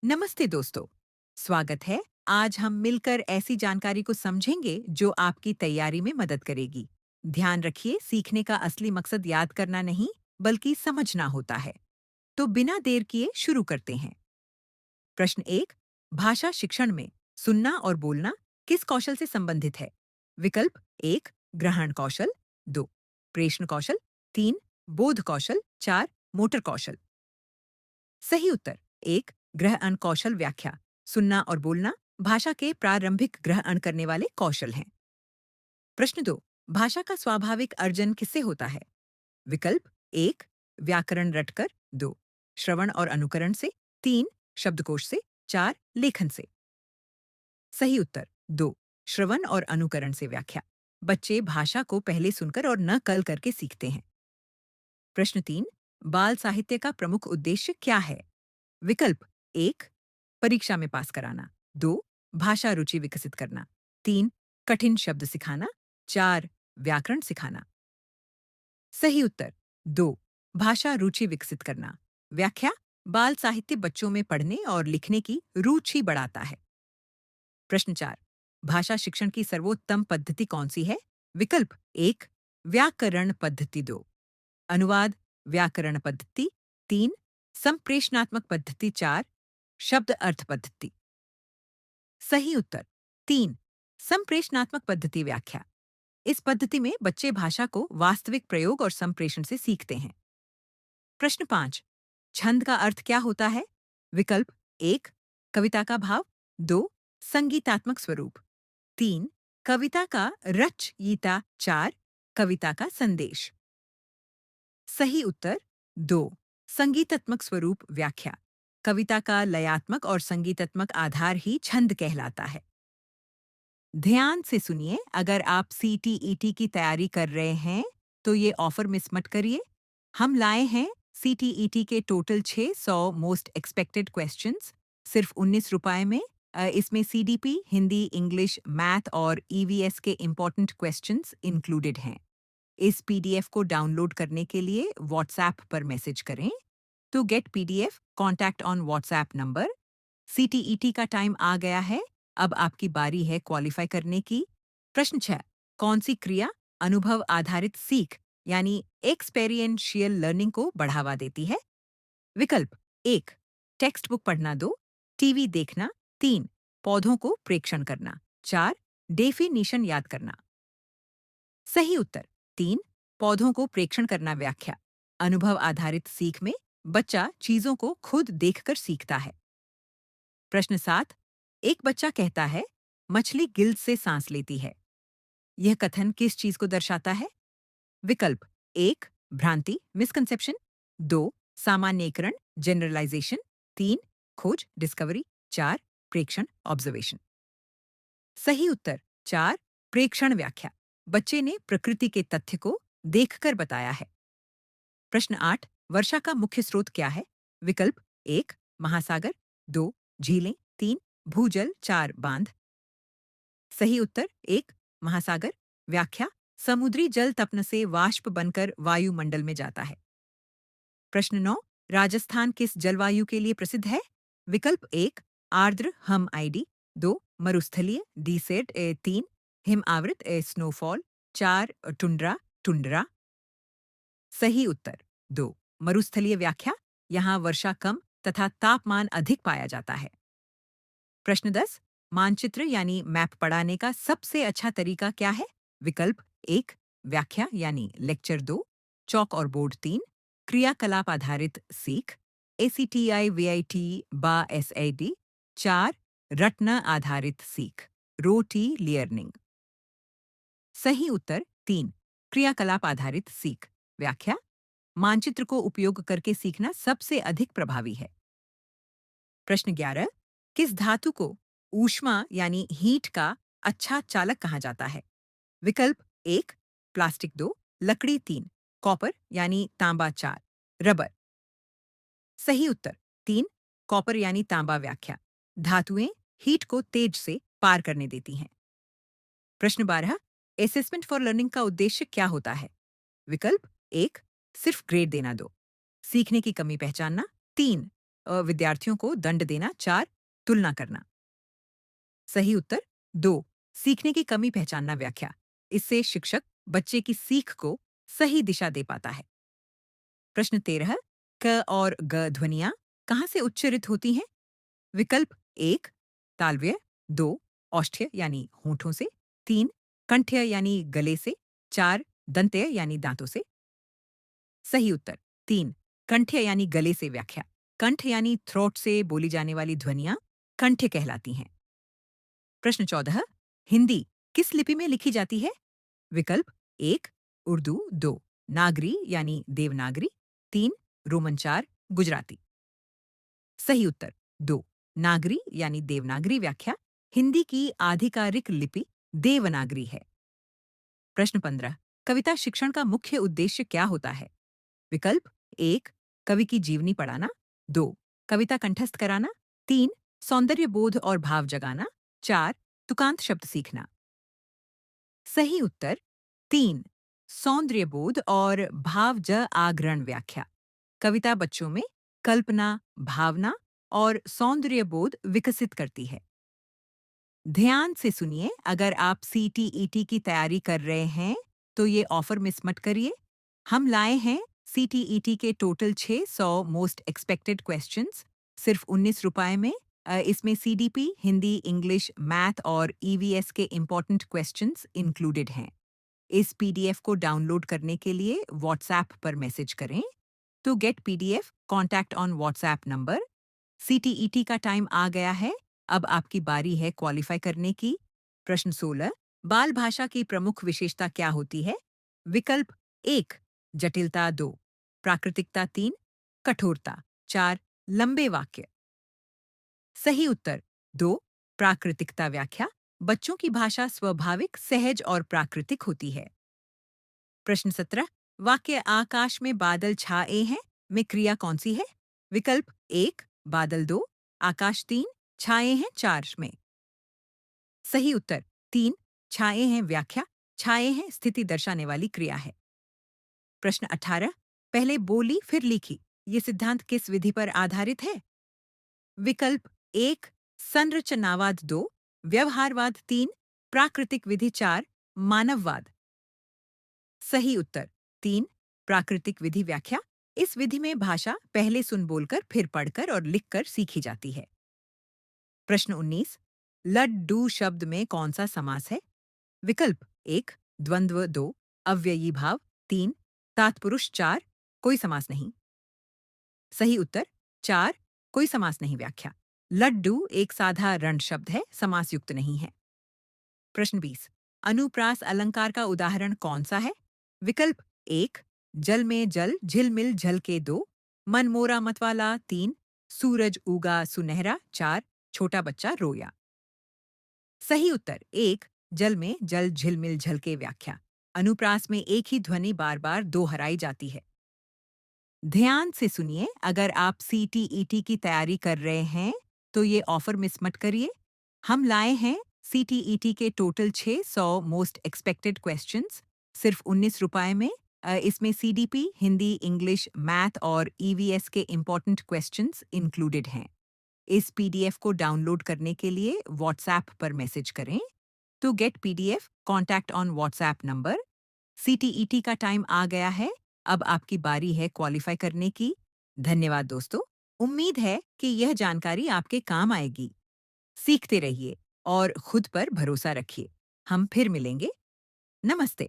नमस्ते दोस्तों, स्वागत है। आज हम मिलकर ऐसी जानकारी को समझेंगे जो आपकी तैयारी में मदद करेगी। ध्यान रखिए, सीखने का असली मकसद याद करना नहीं, बल्कि समझना होता है। तो बिना देर किए शुरू करते हैं। प्रश्न एक, भाषा शिक्षण में सुनना और बोलना किस कौशल से संबंधित है? विकल्प एक, ग्रहण कौशल। दो, प्रेषण कौशल। तीन, बोध कौशल। चार, मोटर कौशल। सही उत्तर एक, ग्रहण कौशल व्याख्या। सुनना और बोलना भाषा के प्रारंभिक ग्रहण करने वाले कौशल हैं। प्रश्न दो, भाषा का स्वाभाविक अर्जन किससे होता है? विकल्प एक, व्याकरण रटकर। दो, श्रवण और अनुकरण से। तीन, शब्दकोश से। चार, लेखन से। सही उत्तर दो, श्रवण और अनुकरण से व्याख्या। बच्चे भाषा को पहले सुनकर और न कल करके सीखते हैं। प्रश्न तीन, बाल साहित्य का प्रमुख उद्देश्य क्या है? विकल्प एक, परीक्षा में पास कराना। दो, भाषा रुचि विकसित करना। तीन, कठिन शब्द सिखाना। चार, व्याकरण सिखाना। सही उत्तर दो, भाषा रुचि विकसित करना। व्याख्या, बाल साहित्य बच्चों में पढ़ने और लिखने की रुचि बढ़ाता है। प्रश्न चार, भाषा शिक्षण की सर्वोत्तम पद्धति कौन सी है? विकल्प एक, व्याकरण पद्धति। दो, अनुवाद व्याकरण पद्धति। तीन, संप्रेषणात्मक पद्धति। चार, शब्द अर्थ पद्धति। सही उत्तर तीन, संप्रेषणात्मक पद्धति व्याख्या। इस पद्धति में बच्चे भाषा को वास्तविक प्रयोग और संप्रेषण से सीखते हैं। प्रश्न पांच, छंद का अर्थ क्या होता है? विकल्प एक, कविता का भाव। दो, संगीतात्मक स्वरूप। तीन, कविता का रचयिता। चार, कविता का संदेश। सही उत्तर दो, संगीतात्मक स्वरूप व्याख्या। कविता का लयात्मक और संगीतात्मक आधार ही छंद कहलाता है। ध्यान से सुनिए, अगर आप सीटीईटी की तैयारी कर रहे हैं तो ये ऑफर मिस मत करिए। हम लाए हैं सीटीईटी के टोटल 600 मोस्ट एक्सपेक्टेड क्वेश्चंस सिर्फ 19 रुपए में। इसमें सीडीपी, हिंदी, इंग्लिश, मैथ और ईवीएस के इम्पोर्टेंट क्वेश्चंस इंक्लूडेड हैं। इस पीडीएफ को डाउनलोड करने के लिए व्हाट्सएप पर मैसेज करें। To get PDF, contact on WhatsApp number. CTET का टाइम आ गया है, अब आपकी बारी है क्वालिफाई करने की। प्रश्न 6, कौन सी क्रिया अनुभव आधारित सीख यानी एक्सपेरिएंशियल लर्निंग को बढ़ावा देती है? विकल्प एक, टेक्स्ट बुक पढ़ना। दो, टीवी देखना। तीन, पौधों को प्रेक्षण करना। चार, डेफिनीशन याद करना। सही उत्तर तीन, पौधों को प्रेक्षण करना व्याख्या। अनुभव आधारित सीख में बच्चा चीजों को खुद देखकर सीखता है। प्रश्न 7, एक बच्चा कहता है, मछली गिल्द से सांस लेती है। यह कथन किस चीज को दर्शाता है? विकल्प एक, भ्रांति मिसकंसेप्शन। दो, सामान्यीकरण जनरलाइजेशन। तीन, खोज डिस्कवरी। चार, प्रेक्षण ऑब्जर्वेशन। सही उत्तर चार, प्रेक्षण व्याख्या। बच्चे ने प्रकृति के तथ्य को देखकर बताया है। प्रश्न 8, वर्षा का मुख्य स्रोत क्या है? विकल्प एक, महासागर। दो, झीलें। तीन, भूजल। चार, बांध। सही उत्तर एक, महासागर। व्याख्या, समुद्री जल तपन से वाष्प बनकर वायुमंडल में जाता है। प्रश्न 9, राजस्थान किस जलवायु के लिए प्रसिद्ध है? विकल्प एक, आर्द्र हम आईडी। दो, मरुस्थलीय डीसेड। तीन, हिम आवृत स्नोफॉल। चार, टुंड्रा टुंड्रा। सही उत्तर दो, मरुस्थलीय व्याख्या, यहाँ वर्षा कम तथा तापमान अधिक पाया जाता है। प्रश्न 10, मानचित्र यानी मैप पढ़ाने का सबसे अच्छा तरीका क्या है? विकल्प एक, व्याख्या यानी लेक्चर। दो, चौक और बोर्ड। तीन, क्रियाकलाप आधारित सीख एसीटीआई वीआईटी बा एसआईडी। चार, रटना आधारित सीख रोटी लियर्निंग। सही उत्तर तीन, क्रियाकलाप आधारित सीख व्याख्या, मानचित्र को उपयोग करके सीखना सबसे अधिक प्रभावी है। प्रश्न 11, किस धातु को ऊष्मा यानी हीट का अच्छा चालक कहा जाता है? विकल्प एक, प्लास्टिक। दो, लकड़ी। तीन, कॉपर यानी तांबा। चार, रबर। सही उत्तर तीन, कॉपर यानी तांबा व्याख्या, धातुएं हीट को तेज से पार करने देती हैं। प्रश्न 12, असेसमेंट फॉर लर्निंग का उद्देश्य क्या होता है? विकल्प एक, सिर्फ ग्रेड देना। दो, सीखने की कमी पहचानना। तीन, विद्यार्थियों को दंड देना। 4 तुलना करना। सही उत्तर 2 सीखने की कमी पहचानना। व्याख्या, इससे शिक्षक बच्चे की सीख को सही दिशा दे पाता है। प्रश्न 13 क और ग ध्वनियां कहाँ से उच्चरित होती हैं? विकल्प 1 तालव्य, 2 औष्ठ्य यानी होठों से, 3 कंठ्य यानी गले से, 4 दंत्य यानी दांतों से। सही उत्तर 3 कंठ्य यानी गले से। व्याख्या, कंठ यानी थ्रोट से बोली जाने वाली ध्वनियां कंठ्य कहलाती हैं। प्रश्न 14 हिंदी किस लिपि में लिखी जाती है? विकल्प 1 उर्दू, 2 नागरी यानी देवनागरी, 3 रोमन, 4 गुजराती। सही उत्तर 2 नागरी यानी देवनागरी। व्याख्या, हिंदी की आधिकारिक लिपि देवनागरी है। प्रश्न 15 कविता शिक्षण का मुख्य उद्देश्य क्या होता है? विकल्प 1 कवि की जीवनी पढ़ाना, 2 कविता कंठस्थ कराना, 3 सौंदर्य बोध और भाव जगाना, 4 तुकांत शब्द सीखना। सही उत्तर 3 सौंदर्य बोध और भाव ज आग्रण। व्याख्या, कविता बच्चों में कल्पना, भावना और सौंदर्य बोध विकसित करती है। ध्यान से सुनिए, अगर आप सीटीईटी की तैयारी कर रहे हैं तो ये ऑफर मिस मत करिए। हम लाए हैं सीटीईटी के टोटल 600 मोस्ट एक्सपेक्टेड क्वेश्चंस सिर्फ 19 रुपए में। इसमें सीडीपी, हिंदी, इंग्लिश, मैथ और ईवीएस के इम्पोर्टेंट क्वेश्चंस इंक्लूडेड हैं। इस पीडीएफ को डाउनलोड करने के लिए व्हाट्सएप पर मैसेज करें। To get PDF contact on WhatsApp number. CTET का टाइम आ गया है, अब आपकी बारी है क्वालिफाई करने की। प्रश्न 16 बाल भाषा की प्रमुख विशेषता क्या होती है? विकल्प 1 जटिलता, 2 प्राकृतिकता, 3 कठोरता, 4 लंबे वाक्य। सही उत्तर 2 प्राकृतिकता। व्याख्या, बच्चों की भाषा स्वाभाविक, सहज और प्राकृतिक होती है। प्रश्न 17 वाक्य आकाश में बादल छाए हैं में क्रिया कौन सी है? विकल्प 1 बादल, 2 आकाश, 3 छाए हैं, 4 में। सही उत्तर 3 छाए हैं। व्याख्या, छाए हैं स्थिति दर्शाने वाली क्रिया है। प्रश्न 18 पहले बोली फिर लिखी, ये सिद्धांत किस विधि पर आधारित है? विकल्प 1 संरचनावाद, 2 व्यवहारवाद, 3 प्राकृतिक विधि, 4 मानववाद। सही उत्तर 3 प्राकृतिक विधि। व्याख्या, इस विधि में भाषा पहले सुन बोलकर फिर पढ़कर और लिखकर सीखी जाती है। प्रश्न 19 लड्डू शब्द में कौन सा समास है? विकल्प 1 द्वंद्व, 2 अव्ययी भाव, 3 तात्पुरुष, 4 कोई समास नहीं। सही उत्तर 4 कोई समास नहीं। व्याख्या, लड्डू एक साधारण शब्द है, समास युक्त नहीं है। प्रश्न 20 अनुप्रास अलंकार का उदाहरण कौन सा है? विकल्प 1 जल में जल झिलमिल झलके, 2 मनमोरा मतवाला, 3 सूरज उगा सुनहरा, 4 छोटा बच्चा रोया। सही उत्तर 1 जल में जल झिलमिल झलके। व्याख्या, अनुप्रास में एक ही ध्वनि बार बार दोहराई जाती है। ध्यान से सुनिए, अगर आप सीटीईटी की तैयारी कर रहे हैं तो ये ऑफर मिस मत करिए। हम लाए हैं सीटीईटी के टोटल 600 मोस्ट एक्सपेक्टेड क्वेश्चंस सिर्फ 19 रुपए में। इसमें सीडीपी, हिंदी, इंग्लिश, मैथ और ईवीएस के इम्पोर्टेंट क्वेश्चंस इंक्लूडेड हैं। इस पीडीएफ को डाउनलोड करने के लिए व्हाट्सएप पर मैसेज करें। To get PDF contact on WhatsApp number. CTET का टाइम आ गया है, अब आपकी बारी है क्वालिफाई करने की। धन्यवाद दोस्तों, उम्मीद है कि यह जानकारी आपके काम आएगी। सीखते रहिए और खुद पर भरोसा रखिए। हम फिर मिलेंगे। नमस्ते।